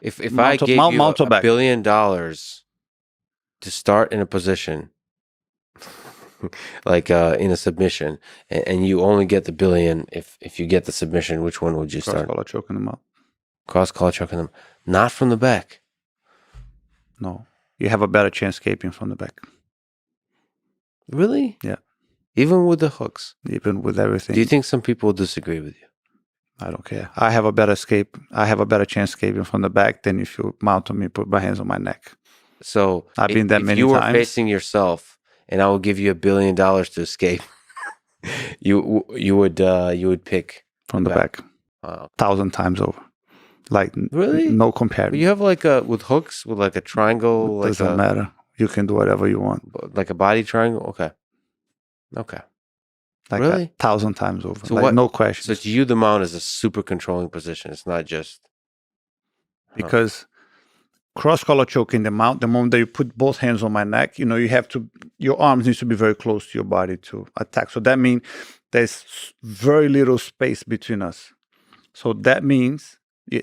If I gave you $1 billion to start in a position, like in a submission, and you only get the billion if you get the submission, which one would you start? Cross-collar choking them out. Cross-collar choking them. Not from the back. No. You have a better chance escaping from the back. Really? Yeah. Even with the hooks? Even with everything. Do you think some people will disagree with you? I don't care. I have a better escape. I have a better chance escaping from the back than if you mount on me, put my hands on my neck. So I've been that many times. If you were times. facing yourself and I will give you $1 billion to escape, you would pick from the back. 1,000 times over. Like really? No comparison. But you have like with hooks with like a triangle. It doesn't matter. You can do whatever you want. Like a body triangle? Okay. Like really? 1,000 times over. So like no question. So to you, the mount is a super controlling position. It's not just because cross-collar choke in the mount, the moment that you put both hands on my neck, you have to, your arms needs to be very close to your body to attack. So that means there's very little space between us. So that means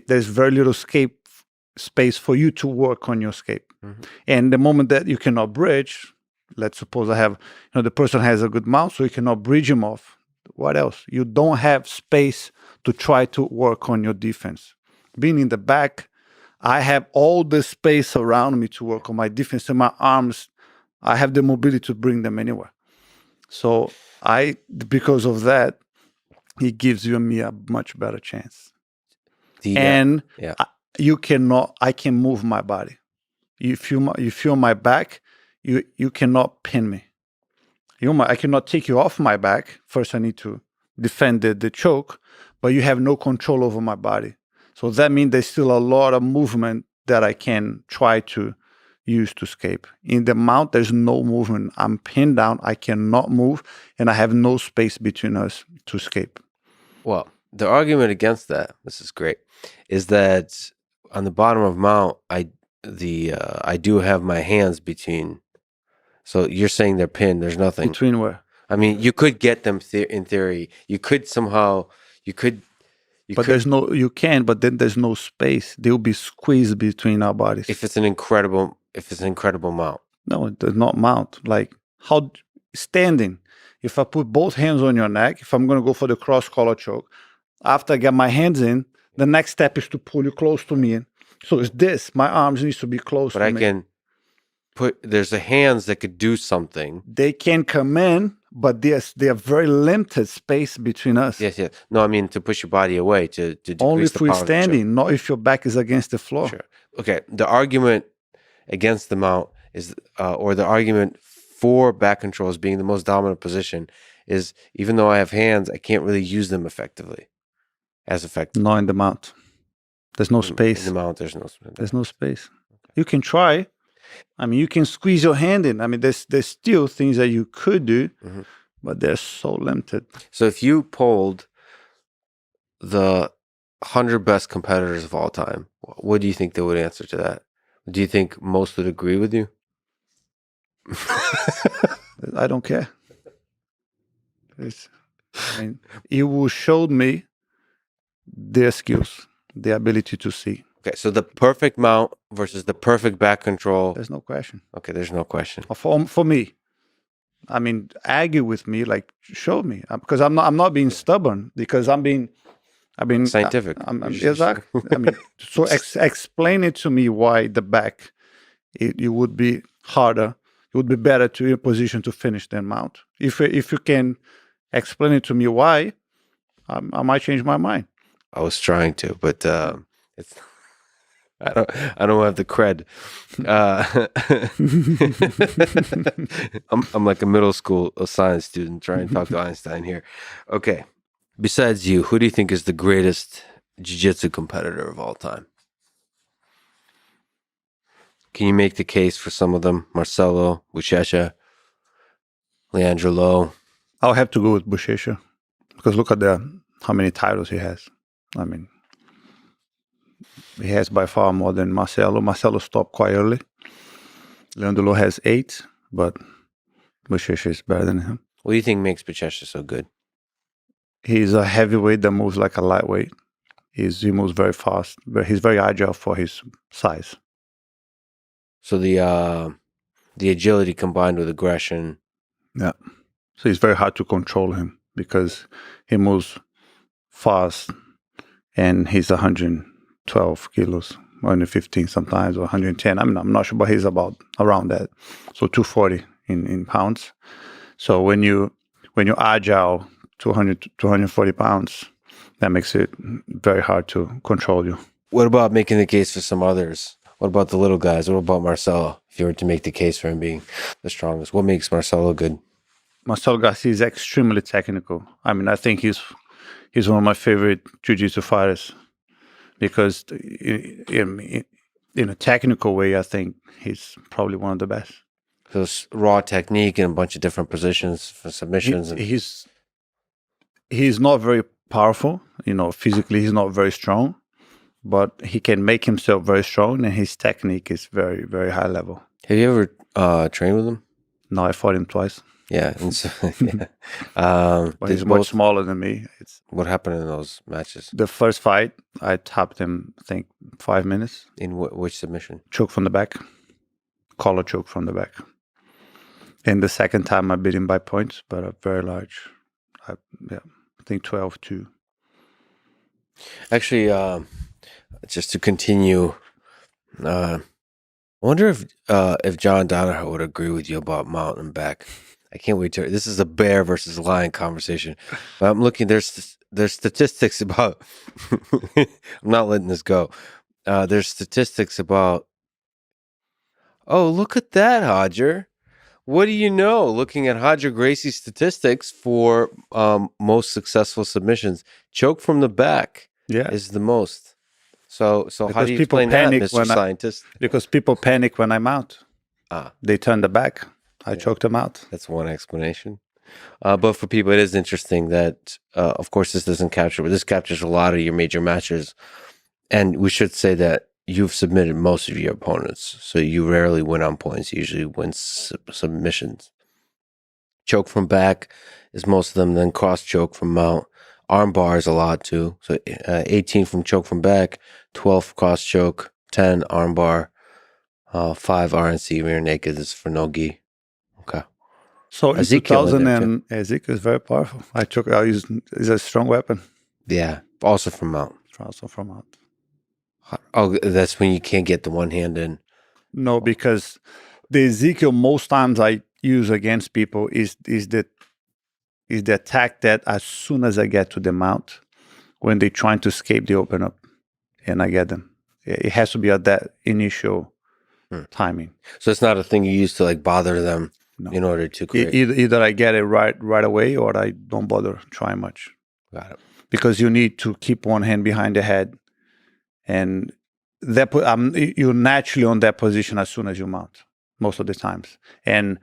there's very little escape space for you to work on your escape. Mm-hmm. And the moment that you cannot bridge, let's suppose I have, the person has a good mount, so you cannot bridge him off. What else? You don't have space to try to work on your defense. Being in the back, I have all the space around me to work on my defense, and my arms, I have the mobility to bring them anywhere. So because of that, it gives you and me a much better chance. I can move my body. You feel my back, you cannot pin me. I cannot take you off my back. First, I need to defend the choke, but you have no control over my body. So that means there's still a lot of movement that I can try to use to escape. In the mount, there's no movement. I'm pinned down. I cannot move, and I have no space between us to escape. Well, the argument against that, this is great, is that on the bottom of mount, I do have my hands between. So you're saying they're pinned. There's nothing between where? I mean, you could get them in theory. You could somehow. You can, but then there's no space. They'll be squeezed between our bodies. If it's an incredible mount. No, it does not mount. Like how standing. If I put both hands on your neck, if I'm going to go for the cross-collar choke, after I get my hands in, the next step is to pull you close to me. So it's this. My arms needs to be close to me. But I can there's the hands that could do something. They can come in, but they are very limited space between us. Yes. No, I mean to push your body away, to decrease only if the we're power standing, not if your back is against the floor. Sure. Okay. The argument against the mount is, or the argument for back controls being the most dominant position is, even though I have hands, I can't really use them effectively. As effective. Not in the mount. There's no space. In the mount, there's no space. There's no space. Okay. You can try. I mean, you can squeeze your hand in. I mean, there's still things that you could do, mm-hmm. but they're so limited. So if you polled the 100 best competitors of all time, what do you think they would answer to that? Do you think most would agree with you? I don't care. You showed me their skills, the ability to see. Okay, so the perfect mount versus the perfect back control. There's no question. Okay, there's no question. For me, I mean, argue with me, like show me, because I'm not being stubborn, because I've been scientific. Exactly. I mean, so explain it to me why the back it would be harder. It would be better to be in a position to finish than mount. If you can explain it to me why, I might change my mind. I was trying to, but it's. I don't have the cred. I'm like a middle school science student trying to talk to Einstein here. Okay. Besides you, who do you think is the greatest jiu-jitsu competitor of all time? Can you make the case for some of them? Marcelo, Buchecha, Leandro Lo? I'll have to go with Buchecha, because look at how many titles he has. I mean, he has by far more than Marcelo. Marcelo stopped quite early. Leandro Lo has 8, but Buchecha is better than him. What do you think makes Buchecha so good? He's a heavyweight that moves like a lightweight. He moves very fast, but he's very agile for his size. So the agility combined with aggression. Yeah. So it's very hard to control him because he moves fast and he's 112 kilos, 115 sometimes, or 110. I'm not sure, but he's about around that. So 240 in pounds. So when you're agile, 200 to 240 pounds, that makes it very hard to control you. What about making the case for some others? What about the little guys? What about Marcelo? If you were to make the case for him being the strongest, what makes Marcelo good? Marcelo Garcia is extremely technical. I mean, I think he's one of my favorite jiu-jitsu fighters because in a technical way, I think he's probably one of the best. So raw technique in a bunch of different positions for submissions. He's not very powerful, physically he's not very strong, but he can make himself very strong, and his technique is very, very high level. Have you ever trained with him? No, I fought him twice. Yeah, and so, yeah. But he's much smaller than me. What happened in those matches? The first fight, I tapped him, I think, 5 minutes. In which submission? Choke from the back, collar choke from the back. And the second time, I beat him by points, but a very large. I think 12-2. Actually, just to continue, I wonder if John Donahoe would agree with you about mount and back. I can't wait to. This is a bear versus lion conversation, but I'm looking. There's statistics about. I'm not letting this go. There's statistics about. Oh, look at that, Hodger. What do you know? Looking at Hodger Gracie's statistics for most successful submissions, choke from the back is the most. So because how do you explain that, Mr. Scientist? Because people panic when I'm out. They turn the back. I choked them out. That's one explanation. But for people, it is interesting that, of course, this doesn't capture, but this captures a lot of your major matches. And we should say that you've submitted most of your opponents, so you rarely win on points. You usually win submissions. Choke from back is most of them, then cross choke from mount. Arm bar is a lot too. So 18 from choke from back, 12 cross choke, 10 arm bar, 5 RNC rear naked is for no gi. Okay. So in 2000, and Ezekiel is very powerful. I use is a strong weapon. Yeah, also from mount. Also from mount. Oh, that's when you can't get the one hand in. No, because the Ezekiel most times I use against people is the attack that as soon as I get to the mount, when they're trying to escape, they open up, and I get them. It has to be at that initial timing. So it's not a thing you use to like bother them in order to create. Either I get it right away, or I don't bother trying much. Got it. Because you need to keep one hand behind the head. And you're naturally on that position as soon as you mount, most of the times. And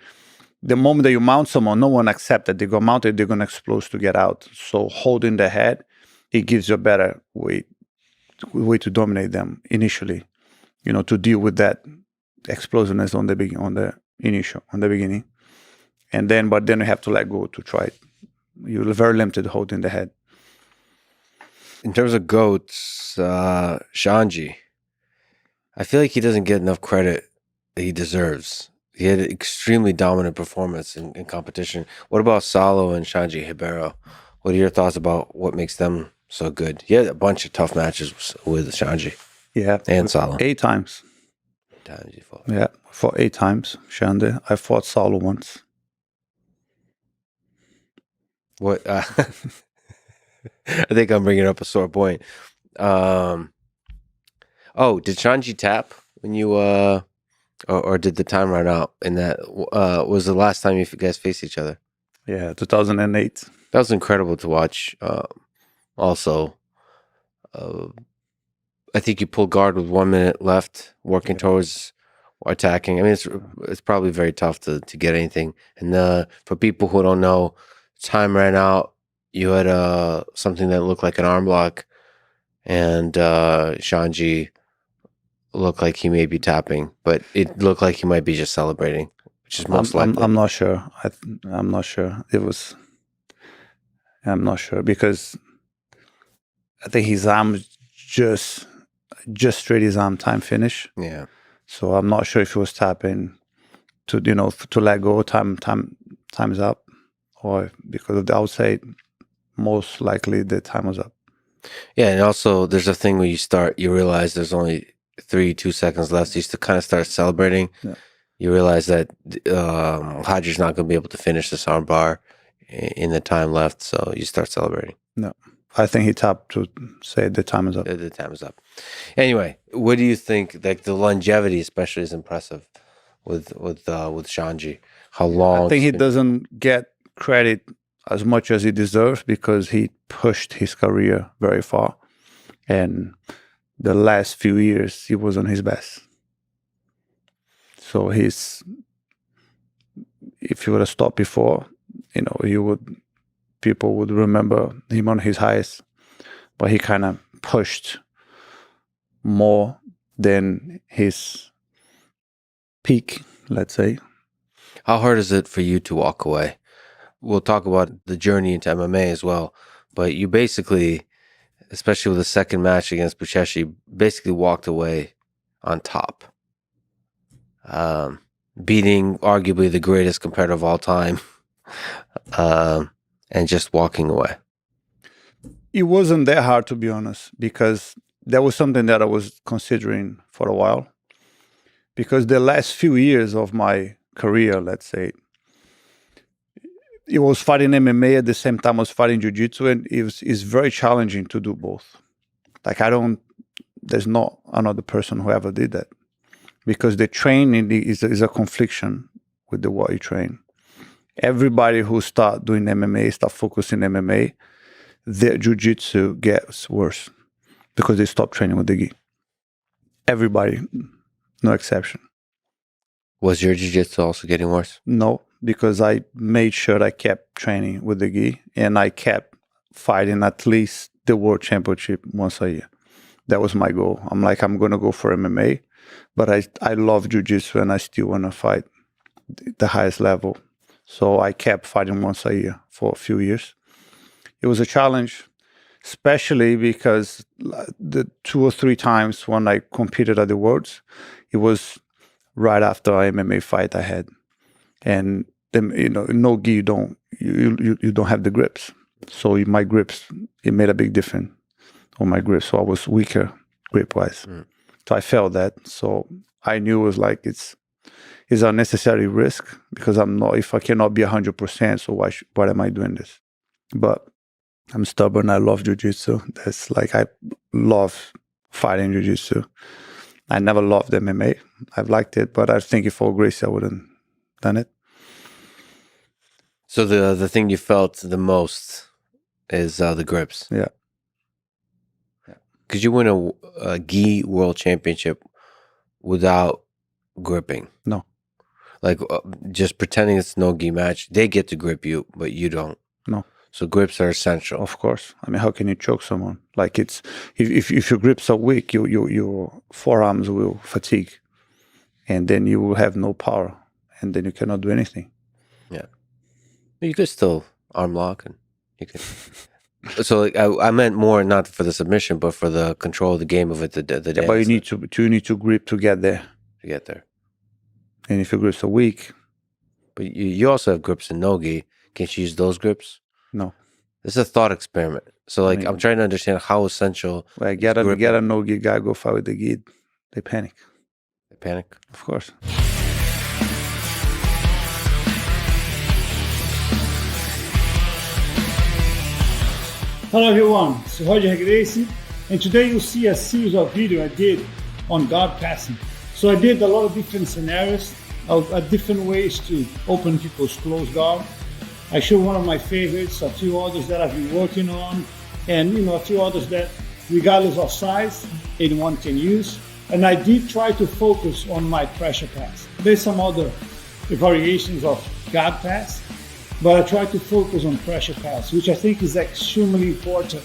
the moment that you mount someone, no one accepts that they go mounted, they're going to explode to get out. So holding the head, it gives you a better way to dominate them initially, to deal with that explosiveness on the beginning. And then, but then you have to let go to try it. You're very limited holding the head. In terms of GOATs, Shanji, I feel like he doesn't get enough credit that he deserves. He had an extremely dominant performance in competition. What about Salo and Shanji Hibero? What are your thoughts about what makes them so good? He had a bunch of tough matches with Shanji. Yeah. And Salo. 8 times. 8 times you fought. Yeah, I fought 8 times. Shanji. I fought Salo once. What? I think I'm bringing up a sore point. Did Shanji tap when you or did the time run out? And that was the last time you guys faced each other? Yeah, 2008. That was incredible to watch. Also, I think you pulled guard with 1 minute left, working towards attacking. I mean, it's probably very tough to get anything. And for people who don't know, time ran out. You had something that looked like an arm lock, and Shanji looked like he may be tapping, but it looked like he might be just celebrating, which is most likely. I'm not sure. I'm not sure. I'm not sure because I think his arm just straight his arm time finish. Yeah. So I'm not sure if he was tapping to to let go, time's up, or because of the outside, most likely the time was up. Yeah, and also there's a thing when you realize there's only 2 seconds left. So you used to kind of start celebrating. Yeah. You realize that Hadji's not going to be able to finish this arm bar in the time left, so you start celebrating. No, I think he tapped to say the time is up. The time is up. Anyway, what do you think? Like the longevity, especially, is impressive with Shanji. How long? I think he doesn't get credit as much as he deserves because he pushed his career very far, and the last few years he was on his best. So if he would have stopped before, people would remember him on his highest, but he kind of pushed more than his peak, let's say. How hard is it for you to walk away? We'll talk about the journey into MMA as well, but you basically, especially with the second match against Bucheshi, basically walked away on top, beating arguably the greatest competitor of all time, and just walking away. It wasn't that hard, to be honest, because that was something that I was considering for a while. Because the last few years of my career, let's say, it was fighting MMA at the same time I was fighting Jiu-Jitsu, and it's very challenging to do both. Like there's not another person who ever did that. Because the training is a confliction with what you train. Everybody who start doing MMA, start focusing MMA, their Jiu-Jitsu gets worse because they stop training with the gi. Everybody, no exception. Was your Jiu-Jitsu also getting worse? No, because I made sure I kept training with the gi and I kept fighting at least the World Championship once a year. That was my goal. I'm going to go for MMA, but I love Jiu-Jitsu and I still want to fight the highest level. So I kept fighting once a year for a few years. It was a challenge, especially because the 2 or 3 times when I competed at the Worlds, it was right after an MMA fight I had. And then, no gi, you don't have the grips. So my grips, it made a big difference on my grips. So I was weaker grip-wise. So I felt that. So I knew it was like it's a necessary risk because if I cannot be 100%, so why am I doing this? But I'm stubborn. I love Jiu-Jitsu. I love fighting Jiu-Jitsu. I never loved MMA. I've liked it, but I think if for Gracie, I wouldn't done it. So the thing you felt the most is the grips. Yeah. Could you win a gi world championship without gripping? No. Like just pretending it's no gi match, they get to grip you, but you don't. No. So grips are essential. Of course. I mean, how can you choke someone? Like if your grips are weak, your forearms will fatigue, and then you will have no power, and then you cannot do anything. Yeah. You could still arm lock, and you could. So I meant more not for the submission, but for the control of the game of it. Yeah, but you need to grip to get there. To get there. And if your grips are weak, but you also have grips in no gi. Can't you use those grips? No. This is a thought experiment. So I'm trying to understand how essential. Well, get a no gi guy, go fight with the gi. They panic. They panic? Of course. Hello everyone, it's Roger Gracie, and today you'll see a series of videos I did on guard passing. So I did a lot of different scenarios of different ways to open people's closed guard. I showed one of my favorites, a few others that I've been working on, and a few others that regardless of size, anyone can use. And I did try to focus on my pressure pass. There's some other variations of guard pass, but I try to focus on pressure pass, which I think is extremely important